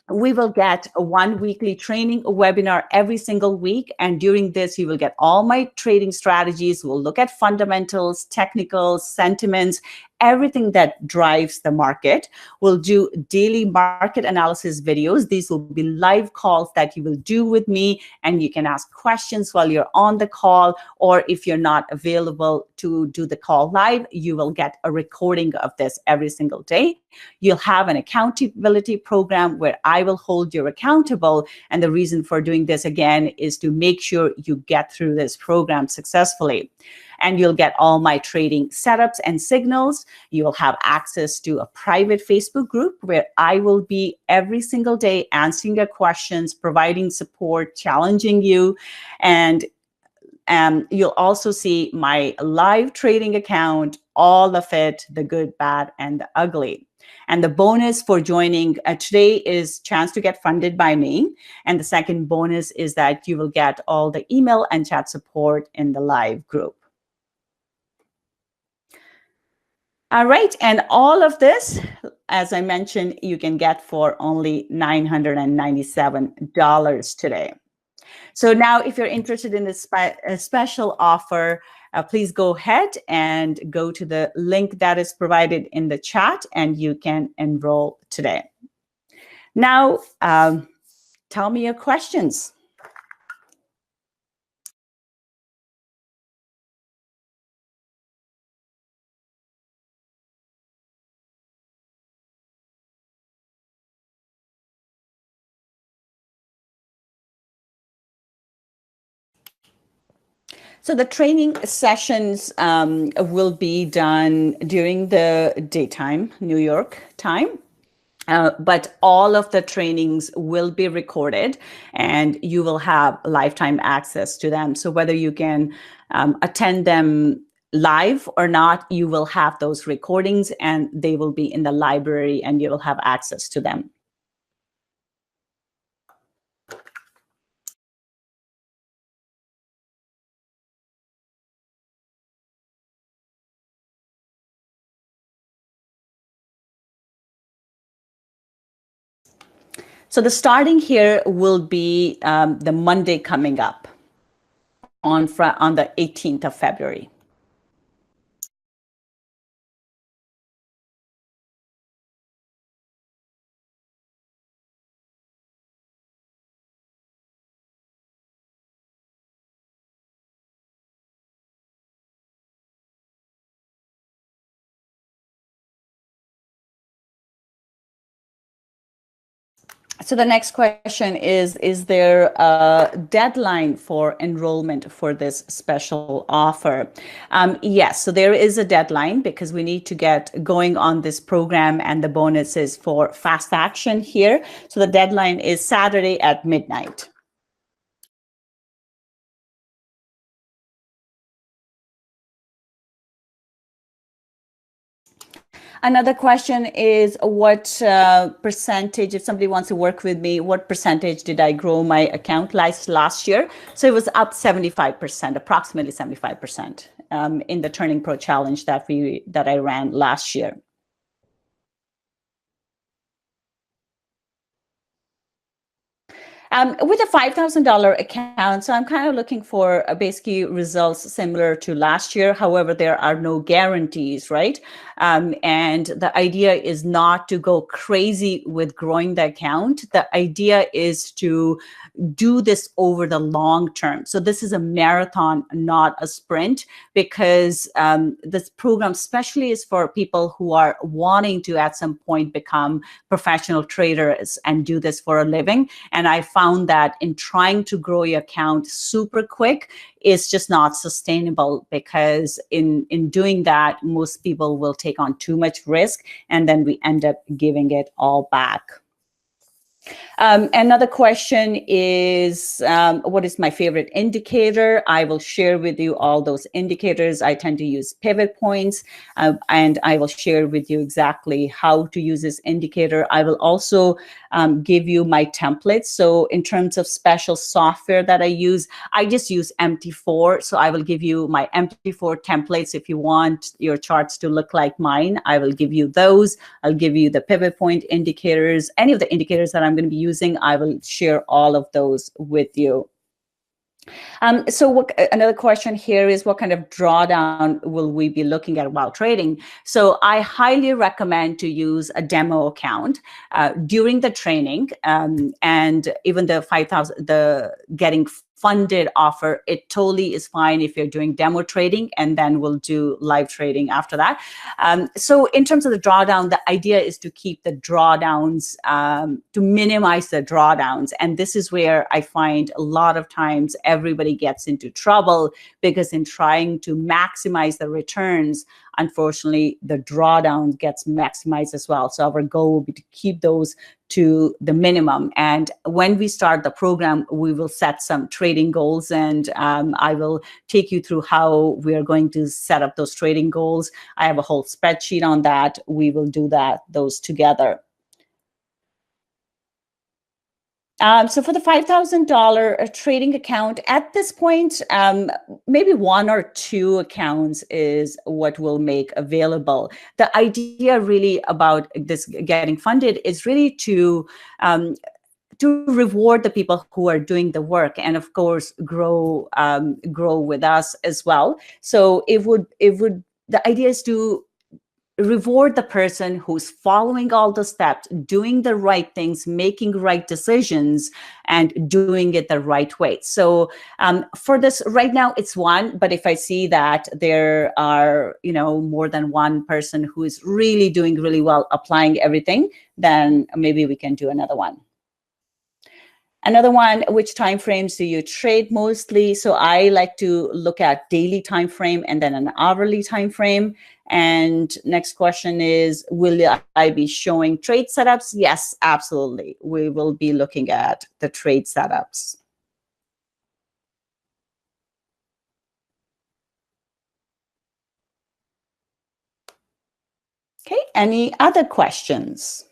we will get a one weekly training webinar every single week. And during this, you will get all my trading strategies. We'll look at fundamentals, technicals, sentiments, everything that drives the market. We'll do daily market analysis videos. These will be live calls that you will do with me, and you can ask questions while you're on the call, or if you're not available to do the call live, you will get a recording of this every single day. You'll have an accountability program where I will hold you accountable. And the reason for doing this, again, is to make sure you get through this program successfully. And you'll get all my trading setups and signals. You will have access to a private Facebook group where I will be every single day answering your questions, providing support, challenging you. And you'll also see my live trading account, all of it, the good, bad, and the ugly. And the bonus for joining today is chance to get funded by me. And the second bonus is that you will get all the email and chat support in the live group. All right, and all of this, as I mentioned, you can get for only $997 today. So now, if you're interested in this special offer, please go ahead and go to the link that is provided in the chat, and you can enroll today. Now, tell me your questions. So the training sessions will be done during the daytime, New York time. But all of the trainings will be recorded, and you will have lifetime access to them. So whether you can attend them live or not, you will have those recordings, and they will be in the library, and you will have access to them. So the starting here will be the Monday coming up on the 18th of February. So the next question is there a deadline for enrollment for this special offer? Yes, so there is a deadline because we need to get going on this program and the bonuses for fast action here. So the deadline is Saturday at midnight. Another question is what percentage, if somebody wants to work with me, what percentage did I grow my account last year? So it was up 75%, approximately 75% in the Turning Pro Challenge that I ran last year. With a $5,000 account, so I'm kind of looking for basically results similar to last year. However, there are no guarantees, right? And the idea is not to go crazy with growing the account. The idea is to do this over the long term. So this is a marathon, not a sprint, because this program especially is for people who are wanting to at some point become professional traders and do this for a living. And I found that in trying to grow your account super quick, it's just not sustainable, because in doing that, most people will take on too much risk, and then we end up giving it all back. Another question is, what is my favorite indicator? I will share with you all those indicators. I tend to use pivot points, and I will share with you exactly how to use this indicator. I will also give you my templates. So in terms of special software that I use, I just use MT4. So I will give you my MT4 templates. If you want your charts to look like mine, I will give you those. I'll give you the pivot point indicators. Any of the indicators that I'm going to be using, I will share all of those with you. Another question here is, what kind of drawdown will we be looking at while trading? So I highly recommend to use a demo account during the training, and even the 5,000, the getting funded offer, it totally is fine if you're doing demo trading, and then we'll do live trading after that. So in terms of the drawdown, the idea is to keep the drawdowns, to minimize the drawdowns. And this is where I find a lot of times everybody gets into trouble, because in trying to maximize the returns, unfortunately, the drawdown gets maximized as well. So our goal will be to keep those to the minimum. And when we start the program, we will set some trading goals, and I will take you through how we are going to set up those trading goals. I have a whole spreadsheet on that. We will do those together. So for the $5,000 trading account, at this point, maybe one or two accounts is what we'll make available. The idea really about this getting funded is really to reward the people who are doing the work, and of course grow with us as well. So the idea is to reward the person who's following all the steps, doing the right things, making right decisions, and doing it the right way. So for this right now, it's one. But if I see that there are, more than one person who is really doing really well, applying everything, then maybe we can do another one. Another one, which time frames do you trade mostly? So I like to look at daily time frame and then an hourly time frame. And next question is, will I be showing trade setups? Yes, absolutely. We will be looking at the trade setups. Okay, any other questions?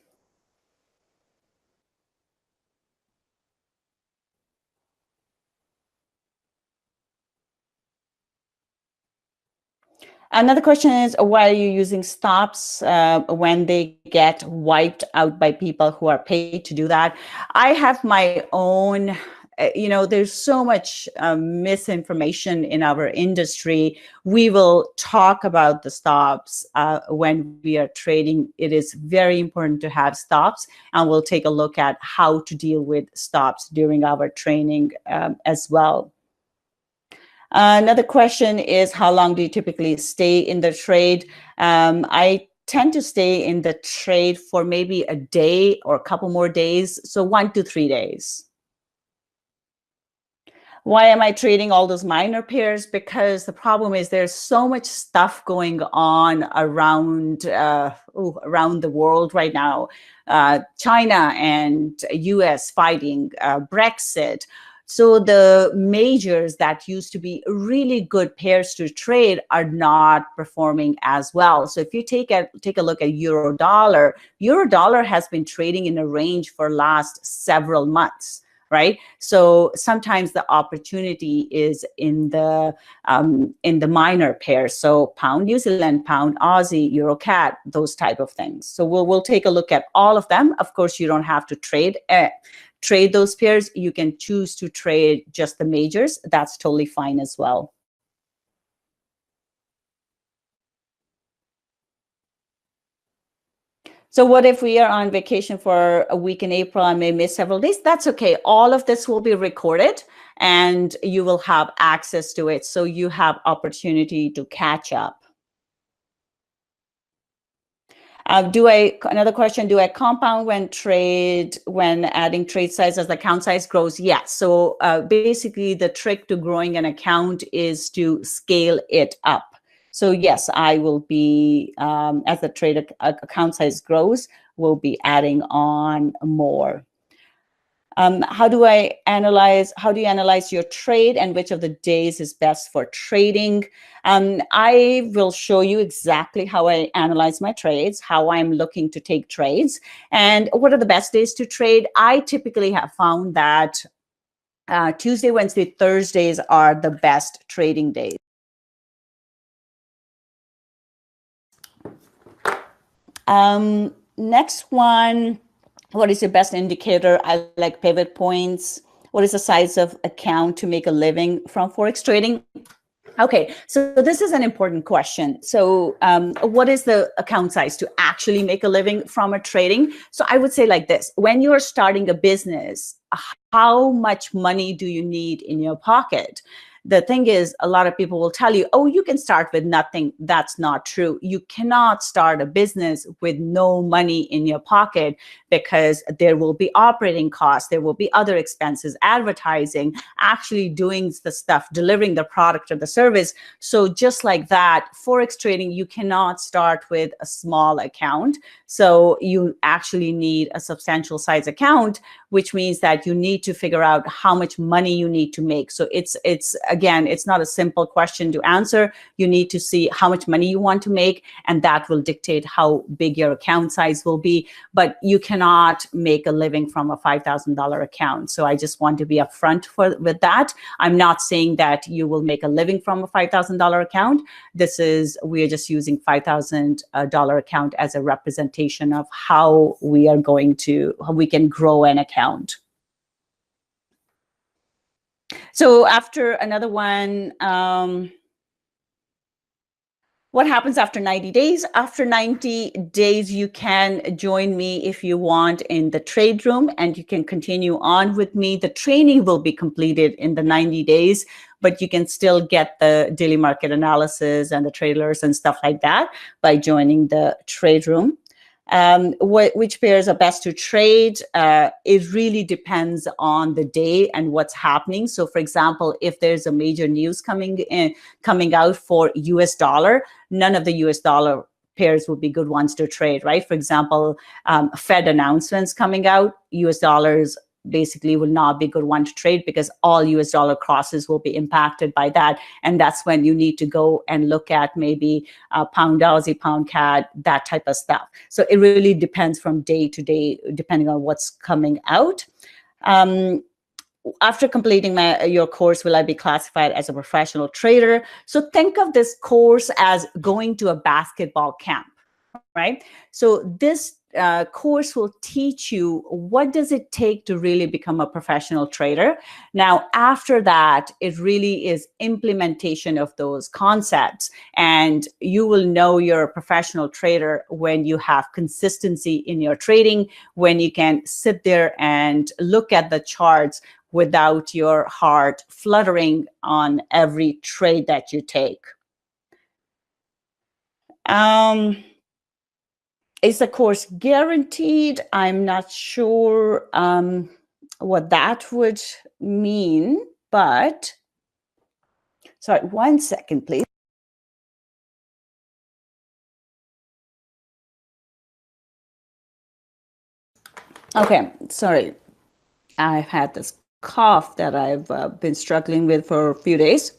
Another question is, why are you using stops when they get wiped out by people who are paid to do that? I have my own, there's so much misinformation in our industry. We will talk about the stops when we are trading. It is very important to have stops, and we'll take a look at how to deal with stops during our training as well. Another question is, how long do you typically stay in the trade? I tend to stay in the trade for maybe a day or a couple more days, so 1 to 3 days. Why am I trading all those minor pairs? Because the problem is there's so much stuff going on around the world right now. China and US fighting, Brexit. So the majors that used to be really good pairs to trade are not performing as well. So if you take a look at euro dollar has been trading in a range for last several months. Right. So sometimes the opportunity is in the minor pairs. So pound New Zealand, pound Aussie, euro CAD, those type of things. So we'll take a look at all of them. Of course, you don't have to trade those pairs. You can choose to trade just the majors. That's totally fine as well. So what if we are on vacation for a week in April and may miss several days? That's okay. All of this will be recorded and you will have access to it. So you have opportunity to catch up. Another question, do I compound when adding trade size as the account size grows? Yes. So basically the trick to growing an account is to scale it up. So yes, I will be, as the trade account size grows, we'll be adding on more. How do you analyze your trade and which of the days is best for trading? I will show you exactly how I analyze my trades, how I'm looking to take trades, and what are the best days to trade. I typically have found that Tuesday, Wednesday, Thursdays are the best trading days. Next one, what is your best indicator? I like pivot points. What is the size of account to make a living from Forex trading? Okay, so this is an important question. So, what is the account size to actually make a living from a trading? So, I would say like this: when you're starting a business, how much money do you need in your pocket? The thing is, a lot of people will tell you, oh, you can start with nothing. That's not true. You cannot start a business with no money in your pocket, because there will be operating costs, there will be other expenses, advertising, actually doing the stuff, delivering the product or the service. So just like that, Forex trading, you cannot start with a small account. So you actually need a substantial size account, which means that you need to figure out how much money you need to make. So it's again, it's not a simple question to answer. You need to see how much money you want to make, and that will dictate how big your account size will be. But you cannot make a living from a $5,000 account. So I just want to be upfront with that. I'm not saying that you will make a living from a $5,000 account. We're just using $5,000 account as a representation of how how we can grow an account. So after another one, what happens after 90 days? After 90 days, you can join me if you want in the trade room, and you can continue on with me. The training will be completed in the 90 days, but you can still get the daily market analysis and the trailers and stuff like that by joining the trade room. Which pairs are best to trade? It really depends on the day and what's happening. So, for example, if there's a major news coming out for US dollar, none of the US dollar pairs would be good ones to trade, right? For example, Fed announcements coming out, US dollars basically will not be a good one to trade, because all US dollar crosses will be impacted by that. And that's when you need to go and look at maybe pound Aussie, pound CAD, that type of stuff. So it really depends from day to day, depending on what's coming out. After completing your course, will I be classified as a professional trader? So think of this course as going to a basketball camp, right? So this course will teach you what does it take to really become a professional trader. Now, after that, it really is implementation of those concepts, and you will know you're a professional trader when you have consistency in your trading, when you can sit there and look at the charts without your heart fluttering on every trade that you take. Is the course guaranteed? I'm not sure what that would mean, but sorry, 1 second, please. Okay, sorry. I've had this cough that I've been struggling with for a few days.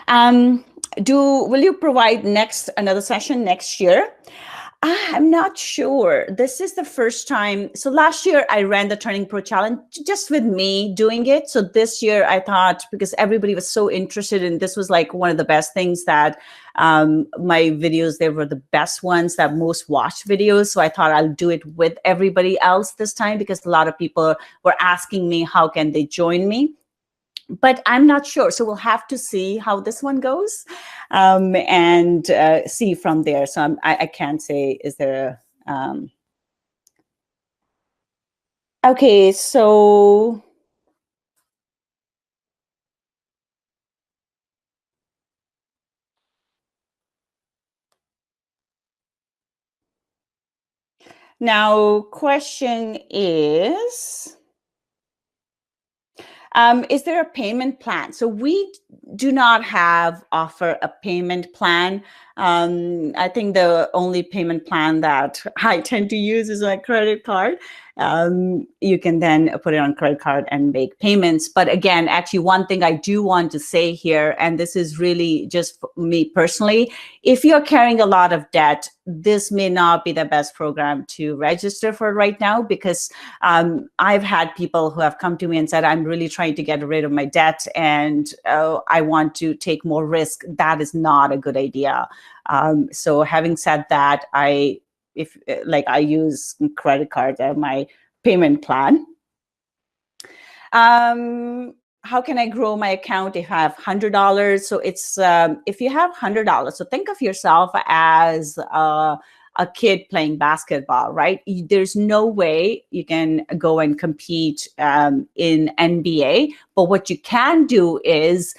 Will you provide another session next year? I'm not sure. This is the first time. So last year I ran the Turning Pro Challenge just with me doing it. So this year I thought, because everybody was so interested, and this was like one of the best things that my videos, they were the best ones, that most watched videos. So I thought I'll do it with everybody else this time, because a lot of people were asking me how can they join me. But I'm not sure. So we'll have to see how this one goes and see from there. So I can't say, is there okay, so now question is there a payment plan? So we do not offer a payment plan. I think the only payment plan that I tend to use is my credit card. You can then put it on credit card and make payments. But again, actually, one thing I do want to say here, and this is really just for me personally, if you're carrying a lot of debt, this may not be the best program to register for right now, because I've had people who have come to me and said, I'm really trying to get rid of my debt, and I want to take more risk. That is not a good idea. So having said that, I use credit cards as my payment plan. How can I grow my account if I have $100? So it's if you have $100, so think of yourself as a kid playing basketball, right? There's no way you can go and compete in NBA, but what you can do is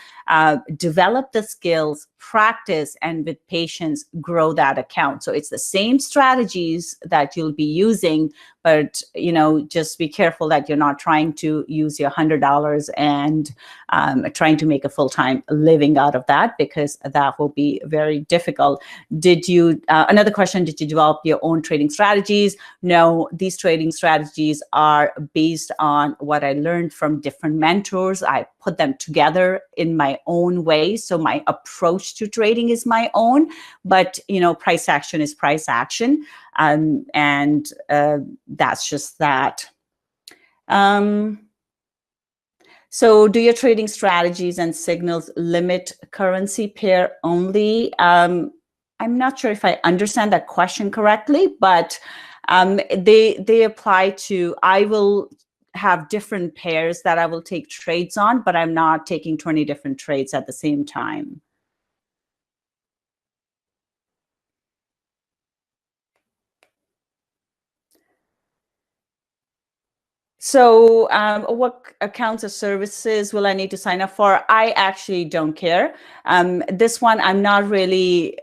develop the skills, practice, and with patience, grow that account. So it's the same strategies that you'll be using, but just be careful that you're not trying to use your $100 and trying to make a full-time living out of that, because that will be very difficult. Did you another question, did you develop your own trading strategies? No, these trading strategies are based on what I learned from different mentors. I put them together in my own way, so my approach to trading is my own, but price action is price action, and that's just that. So do your trading strategies and signals limit currency pair only? I'm not sure if I understand that question correctly, but they apply to, I will have different pairs that I will take trades on, but I'm not taking 20 different trades at the same time. So what accounts or services will I need to sign up for? I actually don't care. This one, I'm not really,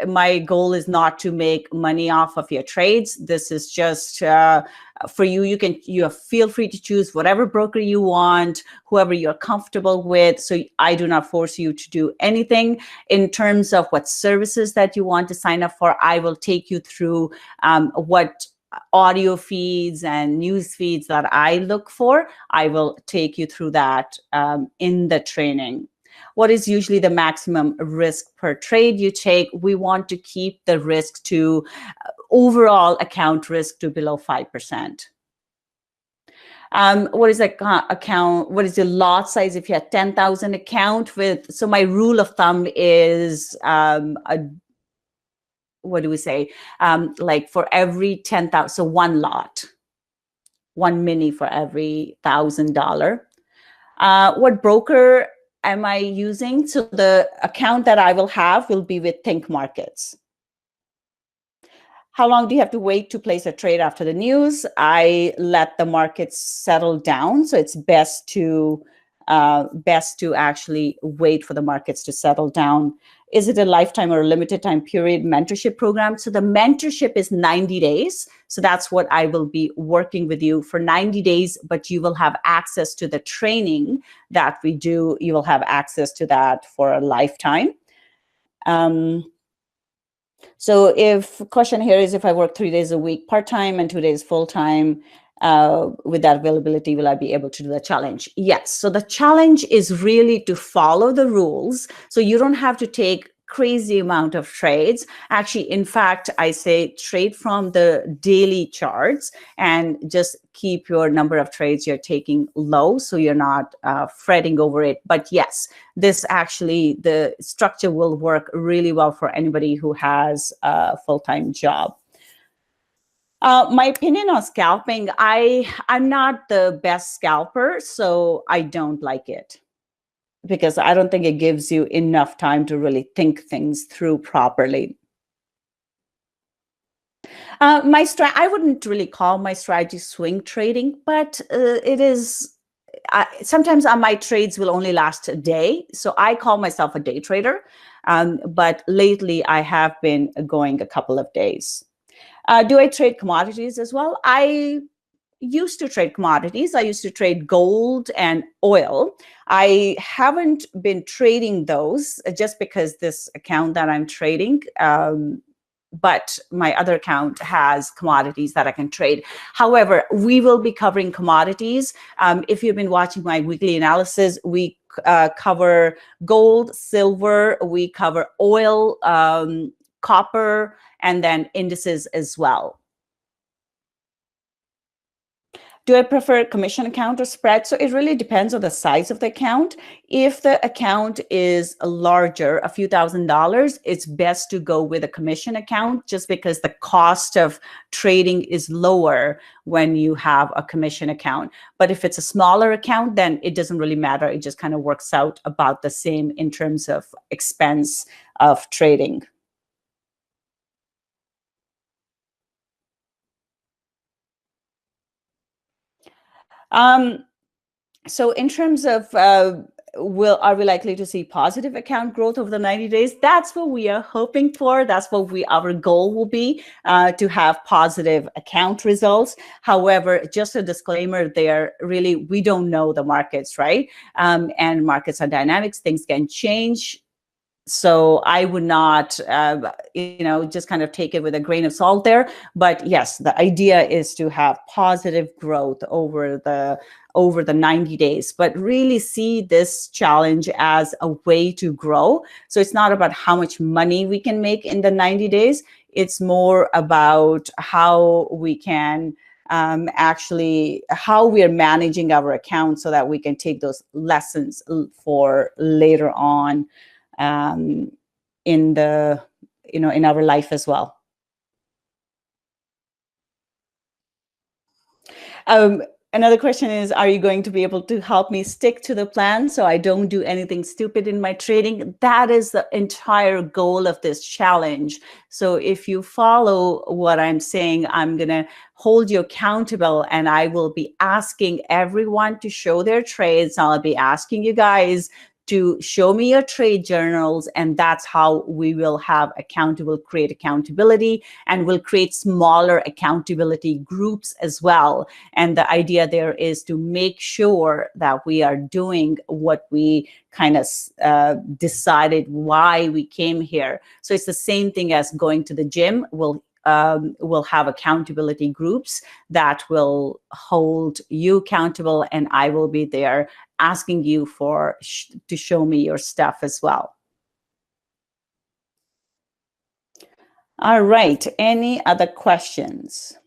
my goal is not to make money off of your trades. This is just for you. You feel free to choose whatever broker you want, whoever you're comfortable with. So I do not force you to do anything. In terms of what services that you want to sign up for, I will take you through what audio feeds and news feeds that I look for. I will take you through that in the training. What is usually the maximum risk per trade you take? We want to keep the risk to overall account risk to below 5%. What is account? What is the lot size if you have 10,000 account with? So my rule of thumb is what do we say? Like for every 10,000, so one lot, one mini for every $1,000. What broker am I using? So the account that I will have will be with Think Markets. How long do you have to wait to place a trade after the news? I let the markets settle down. So it's best to actually wait for the markets to settle down. Is it a lifetime or a limited time period mentorship program? So the mentorship is 90 days. So that's what I will be working with you for 90 days, but you will have access to the training that we do. You will have access to that for a lifetime. So if question here is, if I work 3 days a week part-time and 2 days full-time, with that availability, will I be able to do the challenge? Yes. So the challenge is really to follow the rules. So you don't have to take crazy amount of trades. Actually, in fact, I say trade from the daily charts and just keep your number of trades you're taking low, so you're not fretting over it. But yes, this actually, the structure will work really well for anybody who has a full-time job. My opinion on scalping, I'm not the best scalper, so I don't like it, because I don't think it gives you enough time to really think things through properly. I wouldn't really call my strategy swing trading, but it is. Sometimes my trades will only last a day, so I call myself a day trader. But lately, I have been going a couple of days. Do I trade commodities as well? I used to trade commodities. I used to trade gold and oil. I haven't been trading those just because this account that I'm trading, but my other account has commodities that I can trade. However, we will be covering commodities. If you've been watching my weekly analysis, we cover gold, silver, we cover oil, copper, and then indices as well. Do I prefer commission account or spread? So it really depends on the size of the account. If the account is larger, a few $1,000s, it's best to go with a commission account just because the cost of trading is lower when you have a commission account. But if it's a smaller account, then it doesn't really matter. It just kind of works out about the same in terms of expense of trading. Um, So in terms of will are we likely to see positive account growth over the 90 days? That's what we are hoping for. That's what our goal will be, to have positive account results. However, just a disclaimer there, really, we don't know the markets, right? And markets are dynamics, things can change. So I would not, just kind of take it with a grain of salt there. But yes, the idea is to have positive growth over the 90 days, but really see this challenge as a way to grow. So it's not about how much money we can make in the 90 days. It's more about how we can actually how we are managing our account so that we can take those lessons for later on, um, in the in our life as well. Um, Another question is, are you going to be able to help me stick to the plan so I don't do anything stupid in my trading? That is the entire goal of this challenge. So if you follow what I'm saying, I'm going to hold you accountable, and I will be asking everyone to show their trades. I'll be asking you guys to show me your trade journals, and that's how we will have create accountability, and we'll create smaller accountability groups as well. And the idea there is to make sure that we are doing what we kind of decided why we came here. So it's the same thing as going to the gym. We'll have accountability groups that will hold you accountable, and I will be there asking you to show me your stuff as well. All right. Any other questions?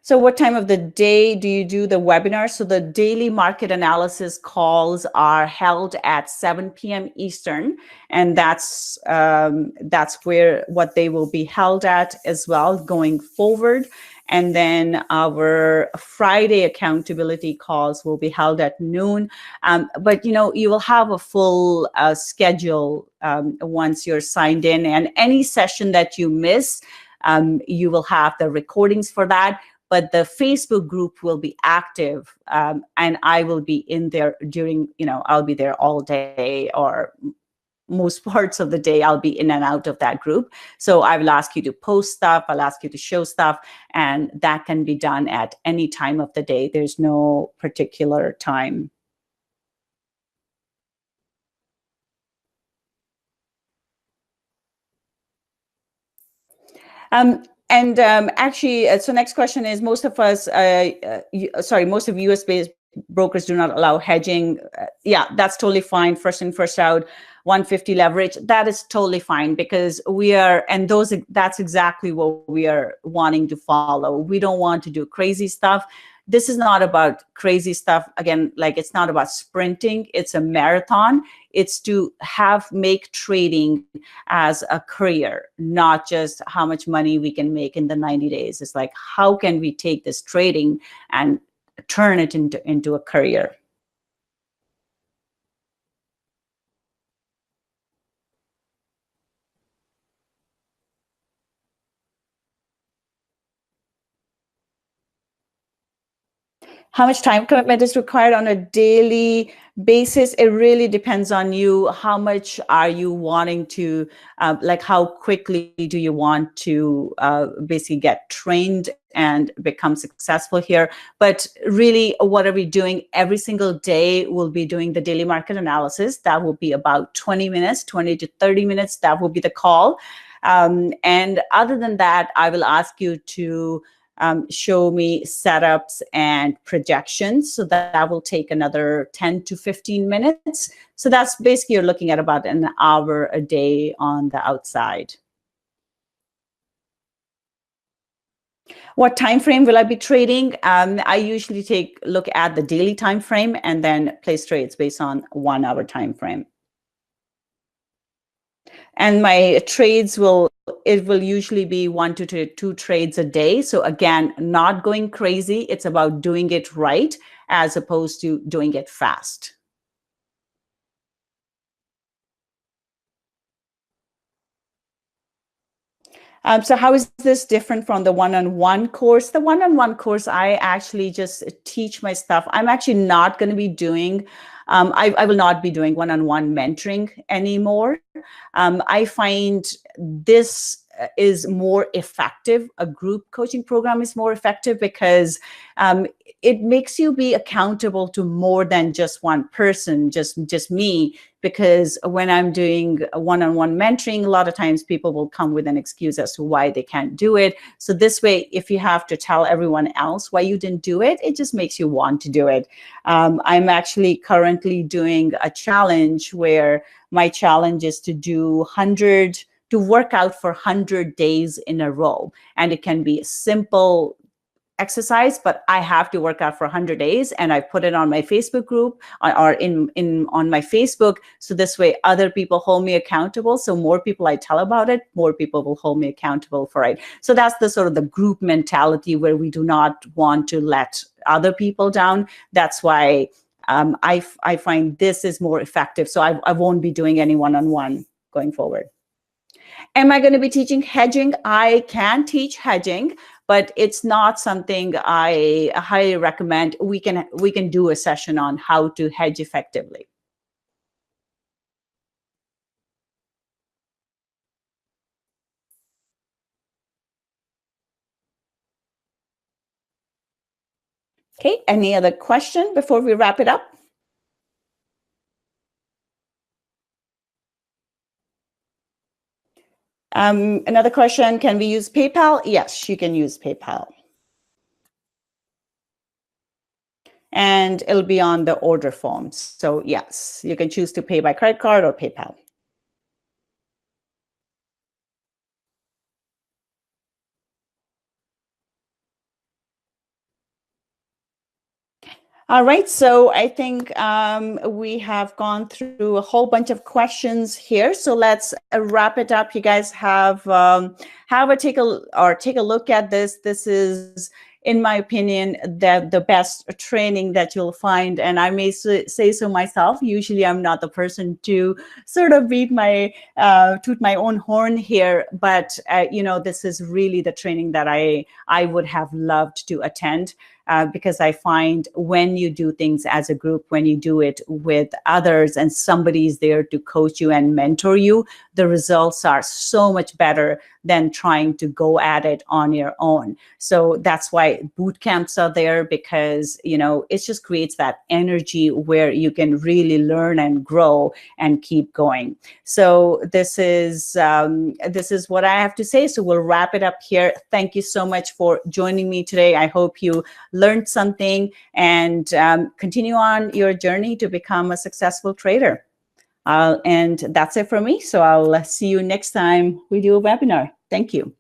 So what time of the day do you do the webinar? So the daily market analysis calls are held at 7 p.m. Eastern, and that's where what they will be held at as well going forward. And then our Friday accountability calls will be held at noon. But you will have a full schedule once you're signed in, and any session that you miss, you will have the recordings for that. But the Facebook group will be active, and I will be in there I'll be there all day, or most parts of the day. I'll be in and out of that group. So I will ask you to post stuff. I'll ask you to show stuff, and that can be done at any time of the day. There's no particular time. Actually, so next question is, most of US based brokers do not allow hedging. Yeah, that's totally fine. First in, first out, 150 leverage. That is totally fine, because that's exactly what we are wanting to follow. We don't want to do crazy stuff. This is not about crazy stuff. Again, like, it's not about sprinting. It's a marathon. It's to make trading as a career, not just how much money we can make in the 90 days. It's like, how can we take this trading and turn it into a career? How much time commitment is required on a daily basis? It really depends on you. How much are you wanting to, how quickly do you want to basically get trained and become successful here? But really, what are we doing every single day? We'll be doing the daily market analysis. That will be about 20 minutes, 20 to 30 minutes. That will be the call. And other than that, I will ask you to show me setups and projections. So that will take another 10 to 15 minutes. So that's basically, you're looking at about an hour a day on the outside. What time frame will I be trading? I usually take a look at the daily time frame and then place trades based on 1 hour time frame. And my trades will usually be 1 to 2 trades a day. So again, not going crazy. It's about doing it right as opposed to doing it fast. So how is this different from the one-on-one course? The one-on-one course, I actually just teach my stuff. I'm actually not going to be doing, I will not be doing one-on-one mentoring anymore. I find this is more effective. A group coaching program is more effective because it makes you be accountable to more than just one person, just me. Because when I'm doing a one-on-one mentoring, a lot of times people will come with an excuse as to why they can't do it. So this way, if you have to tell everyone else why you didn't do it, it just makes you want to do it. I'm actually currently doing a challenge where my challenge is to do 100, to work out for 100 days in a row. And it can be a simple exercise, but I have to work out for 100 days, and I put it on my Facebook group or in on my Facebook. So this way other people hold me accountable. So more people I tell about it, more people will hold me accountable for it. So that's the sort of the group mentality where we do not want to let other people down. That's why I find this is more effective. So I won't be doing any one-on-one going forward. Am I going to be teaching hedging? I can teach hedging, but it's not something I highly recommend. We can do a session on how to hedge effectively. Okay, any other question before we wrap it up? Another question, can we use PayPal? Yes, you can use PayPal. And it'll be on the order form. So yes, you can choose to pay by credit card or PayPal. All right, so I think we have gone through a whole bunch of questions here. So let's wrap it up. You guys have take a look at this. This is, in my opinion, the best training that you'll find. And I may say so myself. Usually, I'm not the person to sort of beat my toot my own horn here, but this is really the training that I would have loved to attend. Because I find when you do things as a group, when you do it with others and somebody's there to coach you and mentor you, the results are so much better than trying to go at it on your own. So that's why boot camps are there, because it just creates that energy where you can really learn and grow and keep going. So this is what I have to say. So we'll wrap it up here. Thank you so much for joining me today. I hope you learned something and continue on your journey to become a successful trader. And that's it for me. So I'll see you next time we do a webinar. Thank you.